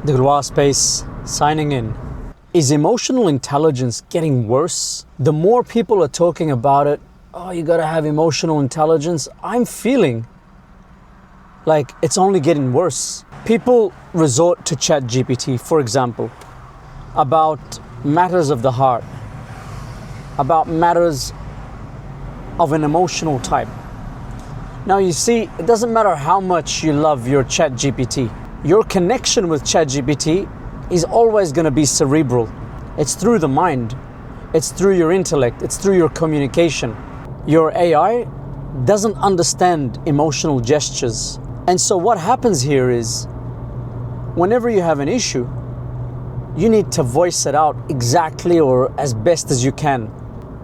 Degloirespace signing in. Is emotional intelligence getting worse? The more people are talking about it, oh, you gotta have emotional intelligence, I'm feeling like it's only getting worse. People resort to ChatGPT, for example, about matters of the heart, about matters of an emotional type. Now you see, it doesn't matter how much you love your ChatGPT. Your connection with ChatGPT is always going to be cerebral. It's through the mind. It's through your intellect. It's through your communication. Your AI doesn't understand emotional gestures. And so what happens here is, whenever you have an issue, you need to voice it out exactly or as best as you can.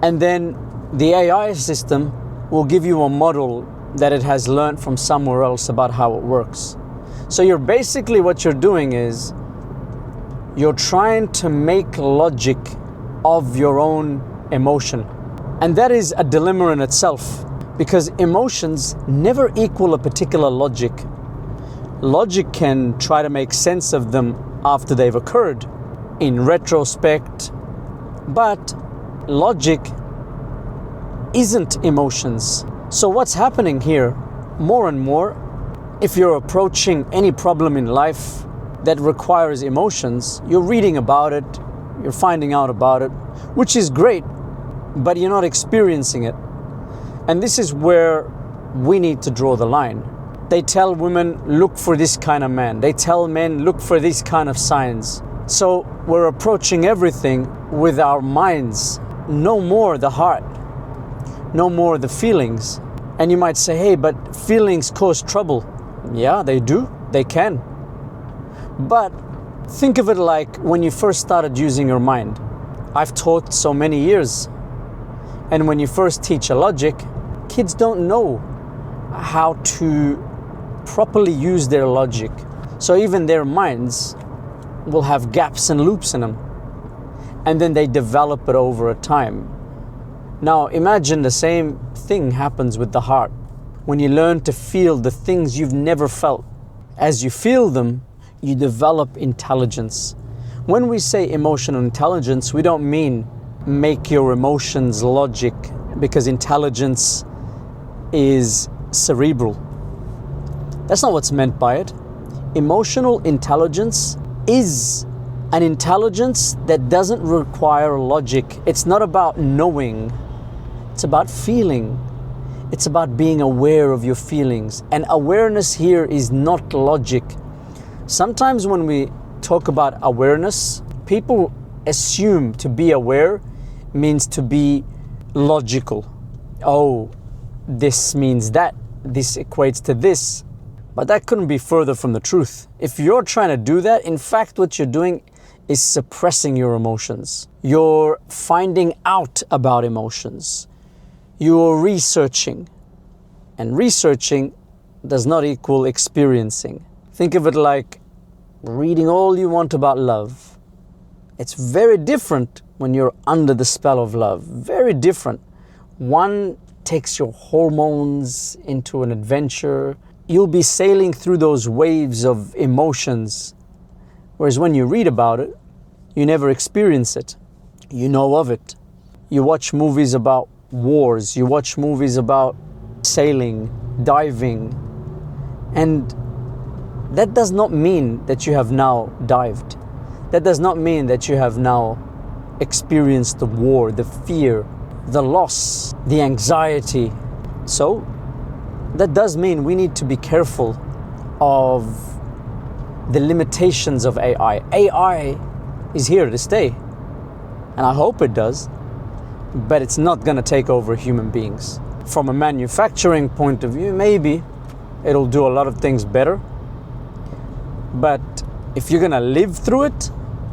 And then the AI system will give you a model that it has learned from somewhere else about how it works. So you're basically, what you're doing is you're trying to make logic of your own emotion. And that is a dilemma in itself, because emotions never equal a particular logic. Logic can try to make sense of them after they've occurred, in retrospect, but logic isn't emotions. So what's happening here, more and more, if you're approaching any problem in life that requires emotions, you're reading about it, you're finding out about it, which is great, but you're not experiencing it. And this is where we need to draw the line. They tell women, look for this kind of man. They tell men, look for these kind of signs. So we're approaching everything with our minds, no more the heart, no more the feelings. And you might say, hey, but feelings cause trouble. Yeah, they do, they can. But think of it like when you first started using your mind. I've taught so many years. And when you first teach a logic, kids don't know how to properly use their logic. So even their minds will have gaps and loops in them. And then they develop it over a time. Now imagine the same thing happens with the heart. When you learn to feel the things you've never felt. As you feel them, you develop intelligence. When we say emotional intelligence, we don't mean make your emotions logic, because intelligence is cerebral. That's not what's meant by it. Emotional intelligence is an intelligence that doesn't require logic. It's not about knowing. It's about feeling. It's about being aware of your feelings. And awareness here is not logic. Sometimes when we talk about awareness, people assume to be aware means to be logical. Oh, this means that. This equates to this. But that couldn't be further from the truth. If you're trying to do that, in fact, what you're doing is suppressing your emotions. You're finding out about emotions. You're researching. And researching does not equal experiencing. Think of it like reading all you want about love. It's very different when you're under the spell of love. Very different. One takes your hormones into an adventure. You'll be sailing through those waves of emotions. Whereas when you read about it, you never experience it. You know of it. You watch movies about wars. You watch movies about sailing, diving. And that does not mean that you have now dived. That does not mean that you have now experienced the war, the fear, the loss, the anxiety. So that does mean we need to be careful of the limitations of AI. AI is here to stay, and I hope it does, but it's not going to take over human beings. From a manufacturing point of view, maybe it'll do a lot of things better, but if you're going to live through it,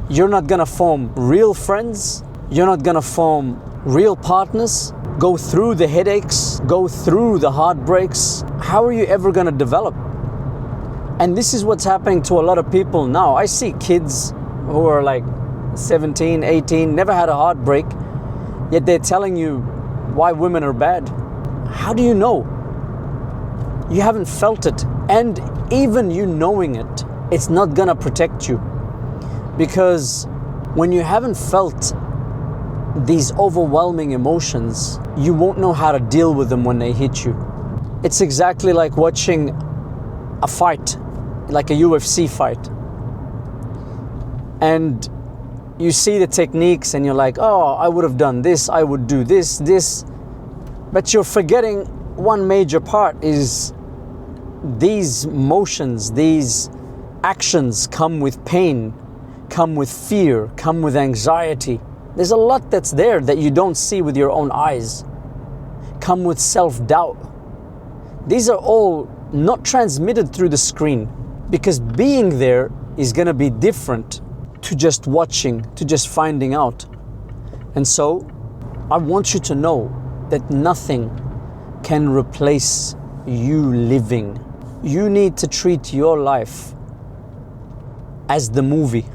you're not going to form real friends, you're not going to form real partners, go through the headaches, go through the heartbreaks. How are you ever going to develop? And this is what's happening to a lot of people now. I see kids who are like 17, 18, never had a heartbreak, yet they're telling you why women are bad. How do you know? You haven't felt it. And even you knowing it, it's not gonna protect you. Because when you haven't felt these overwhelming emotions, you won't know how to deal with them when they hit you. It's exactly like watching a fight, like a UFC fight. And you see the techniques and you're like, oh, I would have done this, I would do this. But you're forgetting one major part is these motions, these actions come with pain, come with fear, come with anxiety. There's a lot that's there that you don't see with your own eyes. Come with self-doubt. These are all not transmitted through the screen, because being there is going to be different to just watching, to just finding out. And so I want you to know that nothing can replace you living. You need to treat your life as the movie.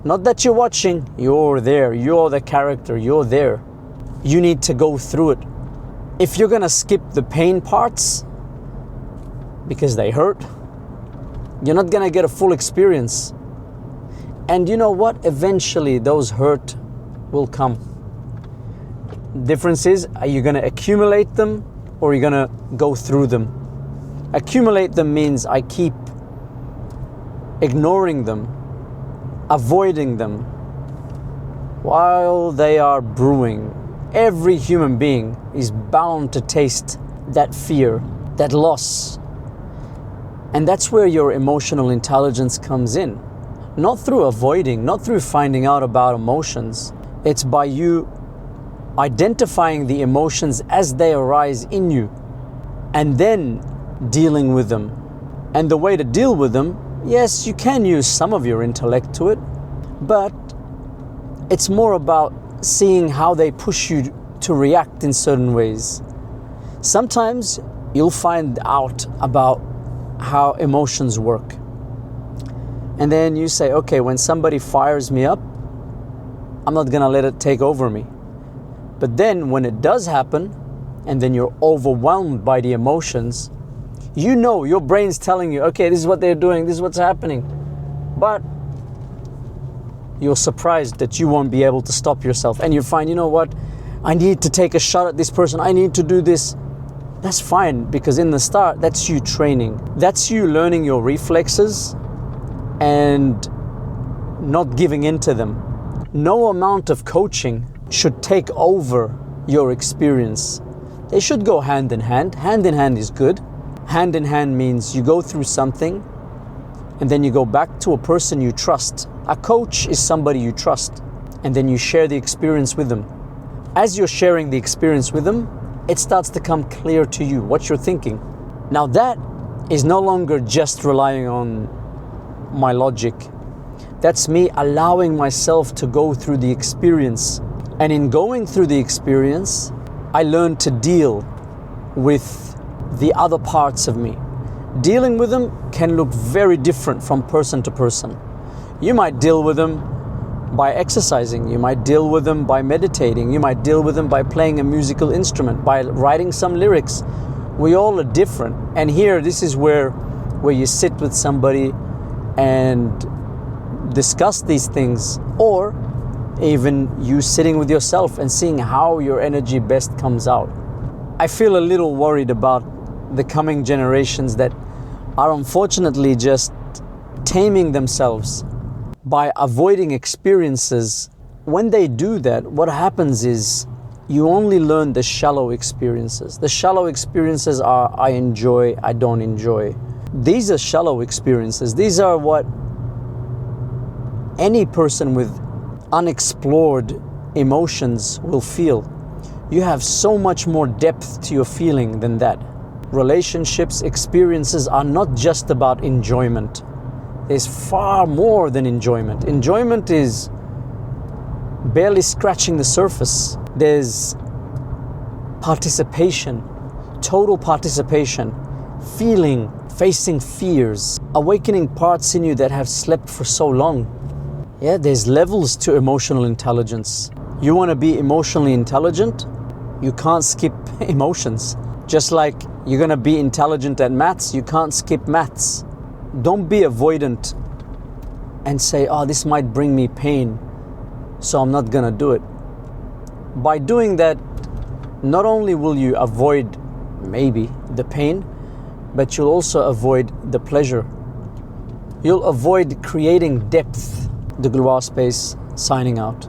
Not that you're watching, you're there, you're the character, you're there. You need to go through it. If you're gonna skip the pain parts because they hurt, you're not gonna get a full experience. And you know what? Eventually those hurt will come. Difference is, are you gonna accumulate them or are you gonna go through them? Accumulate them means I keep ignoring them, avoiding them while they are brewing. Every human being is bound to taste that fear, that loss. And that's where your emotional intelligence comes in. Not through avoiding, not through finding out about emotions. It's by you identifying the emotions as they arise in you and then dealing with them. And the way to deal with them, yes, you can use some of your intellect to it, but it's more about seeing how they push you to react in certain ways. Sometimes you'll find out about how emotions work. And then you say, okay, when somebody fires me up, I'm not gonna let it take over me. But then when it does happen, and then you're overwhelmed by the emotions, you know, your brain's telling you, okay, this is what they're doing, this is what's happening. But you're surprised that you won't be able to stop yourself. And you find, you know what, I need to take a shot at this person, I need to do this. That's fine, because in the start, that's you training. That's you learning your reflexes and not giving in to them. No amount of coaching should take over your experience. They should go hand in hand. Hand in hand is good. Hand in hand means you go through something and then you go back to a person you trust. A coach is somebody you trust, and then you share the experience with them. As you're sharing the experience with them, it starts to come clear to you what you're thinking. Now that is no longer just relying on my logic. That's me allowing myself to go through the experience. And in going through the experience, I learn to deal with the other parts of me. Dealing with them can look very different from person to person. You might deal with them by exercising, you might deal with them by meditating, you might deal with them by playing a musical instrument, by writing some lyrics. We all are different. And here, this is where you sit with somebody and discuss these things, or even you sitting with yourself and seeing how your energy best comes out. I feel a little worried about the coming generations that are unfortunately just taming themselves by avoiding experiences. When they do that, what happens is you only learn the shallow experiences. The shallow experiences are I enjoy, I don't enjoy. These are shallow experiences. These are what any person with unexplored emotions will feel. You have so much more depth to your feeling than that. Relationships, experiences are not just about enjoyment. There's far more than enjoyment. Enjoyment is barely scratching the surface. There's participation, total participation, feeling, facing fears, awakening parts in you that have slept for so long. Yeah, there's levels to emotional intelligence. You want to be emotionally intelligent? You can't skip emotions. Just like you're going to be intelligent at maths, you can't skip maths. Don't be avoidant and say, oh, this might bring me pain, so I'm not gonna do it. By doing that, not only will you avoid maybe the pain, but you'll also avoid the pleasure. You'll avoid creating depth. Degloirespace signing out.